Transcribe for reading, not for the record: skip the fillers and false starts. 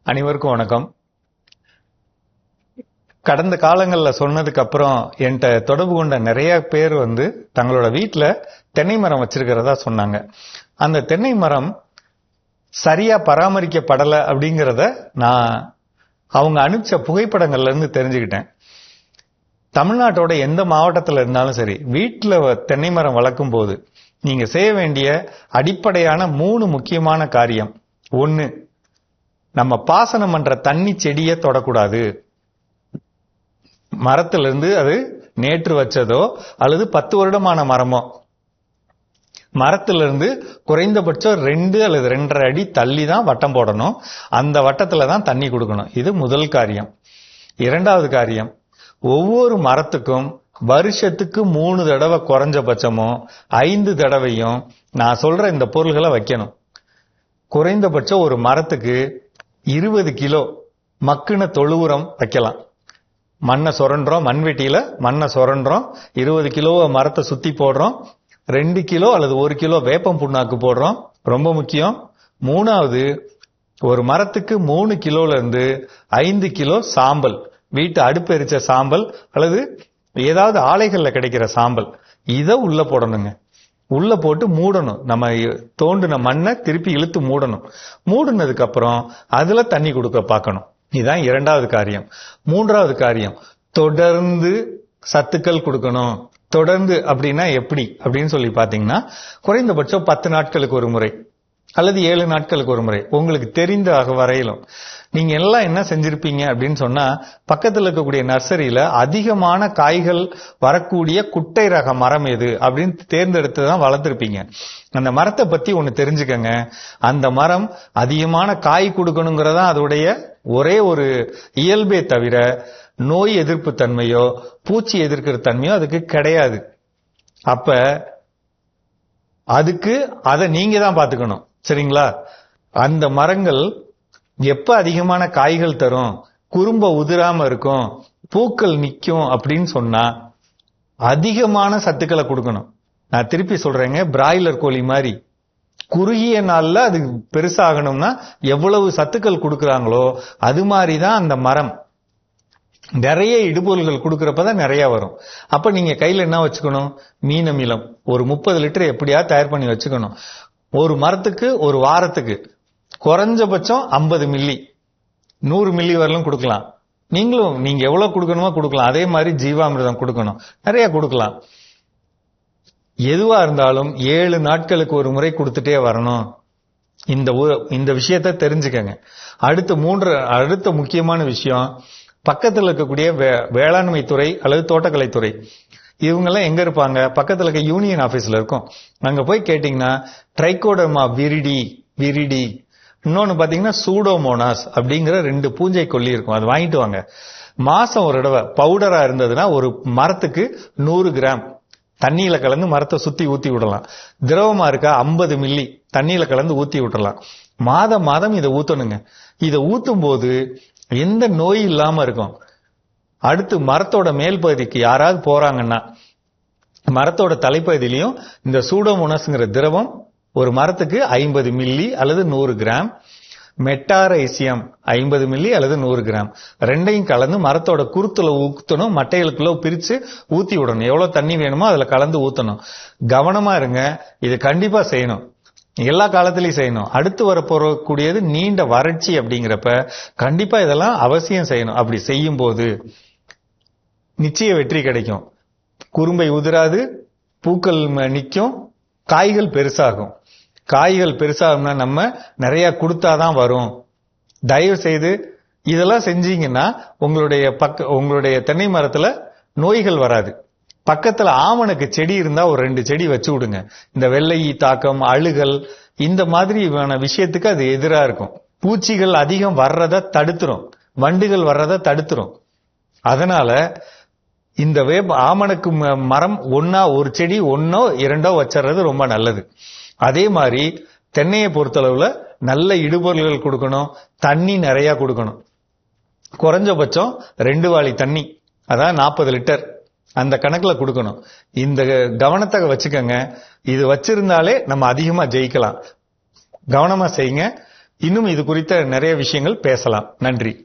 அனைவருக்கும் வணக்கம். கடந்த காலங்களில் சொன்னதுக்கு அப்புறம் என்கிட்ட தொடர்பு கொண்ட நிறைய பேர் தங்களோட வீட்டில் தென்னை மரம் வச்சிருக்கிறதா சொன்னாங்க. அந்த தென்னை மரம் சரியா பராமரிக்கப்படலை அப்படிங்கிறத நான் அவங்க அனுப்பிச்ச புகைப்படங்கள்ல இருந்து தெரிஞ்சுக்கிட்டேன். தமிழ்நாட்டோட எந்த மாவட்டத்தில் இருந்தாலும் சரி, வீட்டில் தென்னை மரம் வளர்க்கும் போது நீங்க செய்ய வேண்டிய அடிப்படையான 3 முக்கியமான காரியம். 1, நம்ம பாசனம் பண்ற தண்ணி செடியை தொடக்கூடாது. மரத்திலிருந்து அது நேற்று வச்சதோ அல்லது 10 வருடமான மரமோ, மரத்திலிருந்து குறைந்தபட்சம் 2 அல்லது 2.5 அடி தள்ளி தான் வட்டம் போடணும். அந்த வட்டத்துல தான் தண்ணி கொடுக்கணும். இது முதல் காரியம். 2வது காரியம், ஒவ்வொரு மரத்துக்கும் வருஷத்துக்கு 3 தடவை குறைஞ்சபட்சமோ 5 தடவையும் நான் சொல்ற இந்த பொருள்களை வைக்கணும். குறைந்தபட்சம் ஒரு மரத்துக்கு 20 கிலோ மக்குன தொழு உரம் வைக்கலாம். மண்ணை சுரண்டுறோம், மண்வெட்டியில மண்ணை சுரண்டுறோம், 20 கிலோ மரத்தை சுத்தி போடுறோம், 2 கிலோ அல்லது 1 கிலோ வேப்பம் புண்ணாக்கு போடுறோம். ரொம்ப முக்கியம். 3வது, ஒரு மரத்துக்கு 3 கிலோல இருந்து 5 கிலோ சாம்பல், வீட்டு அடுப்பு எரிச்ச சாம்பல் அல்லது ஏதாவது ஆலைகள்ல கிடைக்கிற சாம்பல், இதை உள்ள போடணுங்க. உள்ள போட்டு மூடணும். நம்ம தோண்டின மண்ணை திருப்பி இழுத்து மூடணும். மூடினதுக்கு அப்புறம் அதுல தண்ணி கொடுக்க பார்க்கணும். இதுதான் 2வது காரியம். 3வது காரியம், தொடர்ந்து சத்துக்கள் கொடுக்கணும். தொடர்ந்து அப்படின்னா எப்படி அப்படின்னு சொல்லி பாத்தீங்கன்னா, குறைந்தபட்சம் 10 நாட்களுக்கு ஒரு முறை அல்லது 7 நாட்களுக்கு ஒரு முறை, உங்களுக்கு தெரிந்த வரையிலும். நீங்க எல்லாம் என்ன செஞ்சிருப்பீங்க அப்படின்னு சொன்னா, பக்கத்தில் இருக்கக்கூடிய நர்சரியில அதிகமான காய்கள் வரக்கூடிய குட்டை ரக மரம் எது அப்படின்னு தேர்ந்தெடுத்து தான் வளர்த்திருப்பீங்க. அந்த மரத்தை பத்தி ஒண்ணு தெரிஞ்சுக்கங்க. அந்த மரம் அதிகமான காய் கொடுக்கணுங்கிறதா அதோடைய ஒரே ஒரு இயல்பே தவிர நோய் எதிர்ப்பு தன்மையோ பூச்சி எதிர்க்கிற தன்மையோ அதுக்கு கிடையாது. அப்ப அதுக்கு அதை நீங்க தான் பாத்துக்கணும். சரிங்களா? அந்த மரங்கள் எப்ப அதிகமான காய்கள் தரும், குறும்ப உதிராம இருக்கும், பூக்கள் நிக்கும் அப்படின்னு சொன்னா அதிகமான சத்துக்களை கொடுக்கணும். நான் திருப்பி சொல்றேங்க, பிராய்லர் கோழி மாதிரி குறுகிய நாள்ல அது பெருசாகணும்னா எவ்வளவு சத்துக்கள் கொடுக்கறாங்களோ அது மாதிரிதான் அந்த மரம் நிறைய இடுபொருள்கள் கொடுக்கறப்பதான் நிறைய வரும். அப்ப நீங்க கையில என்ன வச்சுக்கணும்? மீன் அமிலம் ஒரு 30 லிட்டர் எப்படியா தயார் பண்ணி வச்சுக்கணும். ஒரு மரத்துக்கு ஒரு வாரத்துக்கு குறைஞ்சபட்சம் 50 மில்லி 100 மில்லி வரலும் கொடுக்கலாம். நீங்க எவ்வளவு கொடுக்கணுமோ கொடுக்கலாம். அதே மாதிரி ஜீவாமிர்தம் கொடுக்கணும், நிறைய கொடுக்கலாம். எதுவா இருந்தாலும் 7 நாட்களுக்கு ஒரு முறை கொடுத்துட்டே வரணும். இந்த விஷயத்த தெரிஞ்சுக்கங்க. அடுத்த முக்கியமான விஷயம், பக்கத்தில் இருக்கக்கூடிய வேளாண்மை துறை அல்லது தோட்டக்கலைத்துறை, இவங்கெல்லாம் எங்க இருப்பாங்க? பக்கத்தில் இருக்க யூனியன் ஆபீஸ்ல இருக்கும். அங்க போய் கேட்டீங்கன்னா ட்ரைகோடர்மா விரிடி, இன்னொன்னு பாத்தீங்கன்னா சூடோமோனாஸ் அப்படிங்கிற 2 பூஞ்சை கொல்லி இருக்கும். அது வாங்கிட்டு வாங்க. மாசம் ஒரு தடவை பவுடரா இருந்ததுன்னா ஒரு மரத்துக்கு 100 கிராம் தண்ணியில கலந்து மரத்தை சுத்தி ஊத்தி விடலாம். திரவமா இருக்கா 50 மில்லி தண்ணியில கலந்து ஊத்தி விட்டுறலாம். மாதம் இதை ஊத்தணுங்க. இதை ஊத்தும் போது எந்த நோய் இல்லாம இருக்கும். அடுத்து மரத்தோட மேல் பகுதிக்கு யாராவது போறாங்கன்னா மரத்தோட தலைப்பகுதியிலையும் இந்த சூடோமோனாஸ்ங்கிற திரவம் ஒரு மரத்துக்கு 50 மில்லி அல்லது 100 கிராம், மெட்டாரைசியம் 50 மில்லி அல்லது 100 கிராம், ரெண்டையும் கலந்து மரத்தோட குருத்துல ஊத்தணும். மட்டைகளுக்குள்ள பிரிச்சு ஊத்தி விடணும். எவ்வளவு தண்ணி வேணுமோ அதுல கலந்து ஊத்தணும். கவனமா இருங்க. இது கண்டிப்பா செய்யணும். எல்லா காலத்திலையும் செய்யணும். அடுத்து வரப்போறக்கூடியது நீண்ட வறட்சி அப்படிங்கிறப்ப கண்டிப்பா இதெல்லாம் அவசியம் செய்யணும். அப்படி செய்யும் போது நிச்சய வெற்றி கிடைக்கும். குறும்பை உதிராது, பூக்கள் நிக்கும், காய்கள் பெருசாகும். காய்கள் பெருசாகும்னா நம்ம நிறைய கொடுத்தாதான் வரும். தயவு செய்து இதெல்லாம் செஞ்சீங்கன்னா உங்களுடைய தென்னை மரத்துல நோய்கள் வராது. பக்கத்துல ஆமணக்கு செடி இருந்தா ஒரு 2 செடி வச்சு விடுங்க. இந்த வெள்ளை தாக்கம், அழுகல், இந்த மாதிரியான விஷயத்துக்கு அது எதிரா இருக்கும். பூச்சிகள் அதிகம் வர்றத தடுத்துரும், வண்டுகள் வர்றத தடுத்துரும். அதனால இந்த ஆமணக்கு மரம் ஒரு செடி 1-2 வச்சறது ரொம்ப நல்லது. அதே மாதிரி தென்னையை பொறுத்தளவுல நல்ல இடுபொருள்கள் கொடுக்கணும், தண்ணி நிறைய கொடுக்கணும். குறைஞ்சபட்சம் 2 வாளி தண்ணி, அதான் 40 லிட்டர் அந்த கணக்குல கொடுக்கணும். இந்த கவனத்தை வச்சுக்கோங்க. இது வச்சிருந்தாலே நம்ம அதிகமா ஜெயிக்கலாம். கவனமா செய்யுங்க. இன்னும் இது குறித்த நிறைய விஷயங்கள் பேசலாம். நன்றி.